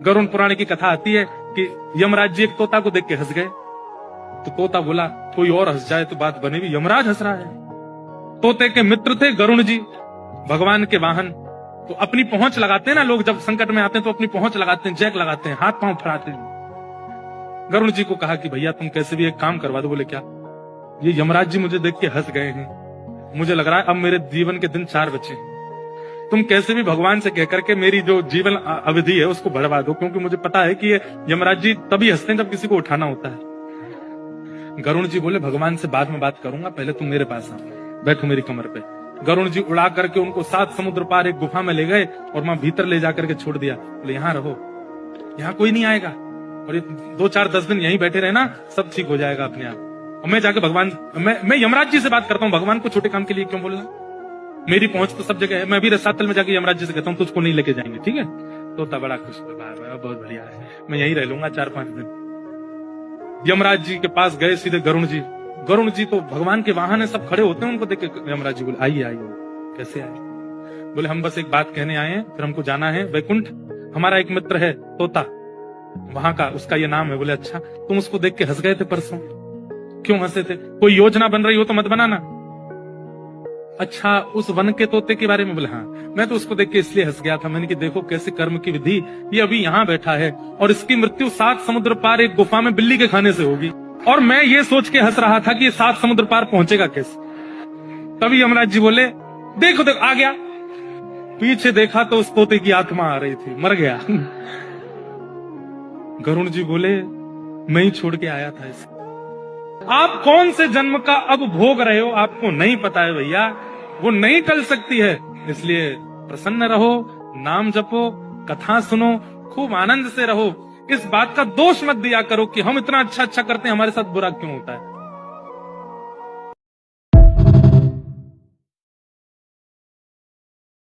गरुड़ पुराण की कथा आती है कि यमराज जी एक तोता को देख के हंस गए। तो तोता बोला कोई और हंस जाए तो बात बनेगी, यमराज हंस रहा है। तोते के मित्र थे गरुड़ जी, भगवान के वाहन। तो अपनी पहुंच लगाते हैं ना लोग, जब संकट में आते हैं तो अपनी पहुंच लगाते हैं, जैक लगाते हैं, हाथ पांव फड़ाते हैं। गरुड़ जी को कहा कि भैया तुम कैसे भी एक काम करवा दो। बोले क्या? ये यमराज जी मुझे देख के हंस गए हैं, मुझे लग रहा है अब मेरे जीवन के दिन 4 बचे हैं। तुम कैसे भी भगवान से कहकर के मेरी जो जीवन अवधि है उसको बढ़वा दो, क्योंकि मुझे पता है कि ये यमराज जी तभी हंसते हैं जब किसी को उठाना होता है। गरुड़ जी बोले भगवान से बाद में बात करूंगा, पहले तुम मेरे पास आओ, बैठो मेरी कमर पे। गरुड़ जी उड़ा करके उनको 7 समुद्र पार एक गुफा में ले गए और वहां भीतर ले जाकर के छोड़ दिया। बोले यहाँ रहो, यहाँ कोई नहीं आएगा, और ये 2-4-10 दिन यहीं बैठे रहना, सब ठीक हो जाएगा अपने आप। और मैं जाके भगवान, मैं यमराज जी से बात करता हूँ, भगवान को छोटे काम के लिए क्यों बोलना, मेरी पहुंच तो सब जगह है। मैं भी रसातल में जाके यमराज जी से कहता हूँ तुझको नहीं लेके जाएंगे, ठीक है? तोता बड़ा खुश हुआ, बहुत बढ़िया है, मैं यहीं रह लूंगा 4-5 दिन। यमराज जी के पास गए सीधे गरुड़ जी। गरुड़ जी तो भगवान के वाहन है, सब खड़े होते हैं, उनको देख के यमराज जी बोले आइए आइए। कैसे आए? बोले हम बस एक बात कहने आए हैं, फिर हमको जाना है वैकुंठ। हमारा एक मित्र है तोता, वहां का, उसका ये नाम है। बोले अच्छा, तुम उसको देख के हंस गए थे परसों, क्यों हंसे थे? कोई योजना बन रही हो तो मत बनाना। अच्छा, उस वन के तोते के बारे में? बोले हाँ, मैं तो उसको देख के इसलिए हंस गया था, मैंने कि देखो कैसे कर्म की विधि, ये अभी यहाँ बैठा है और इसकी मृत्यु 7 समुद्र पार एक गुफा में बिल्ली के खाने से होगी, और मैं ये सोच के हंस रहा था कि ये 7 समुद्र पार पहुंचेगा कैसे। तभी यमराज जी बोले देखो देखो आ गया। पीछे देखा तो उस तोते की आत्मा आ रही थी, मर गया। गरुड़ जी बोले मैं ही छोड़ के आया था इसे। आप कौन से जन्म का अब भोग रहे हो आपको नहीं पता है भैया, वो नहीं टल सकती है। इसलिए प्रसन्न रहो, नाम जपो, कथा सुनो, खूब आनंद से रहो। इस बात का दोष मत दिया करो कि हम इतना अच्छा करते हैं, हमारे साथ बुरा क्यों होता है।